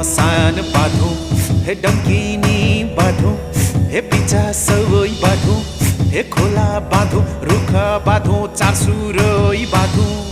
सान बाँधौँ हे डङ्किनी बाँधौँ हे पिचा सबै बाँधौँ हे खोला बाँधौँ रुख बाँधौँ चार सुरै बाँधौँ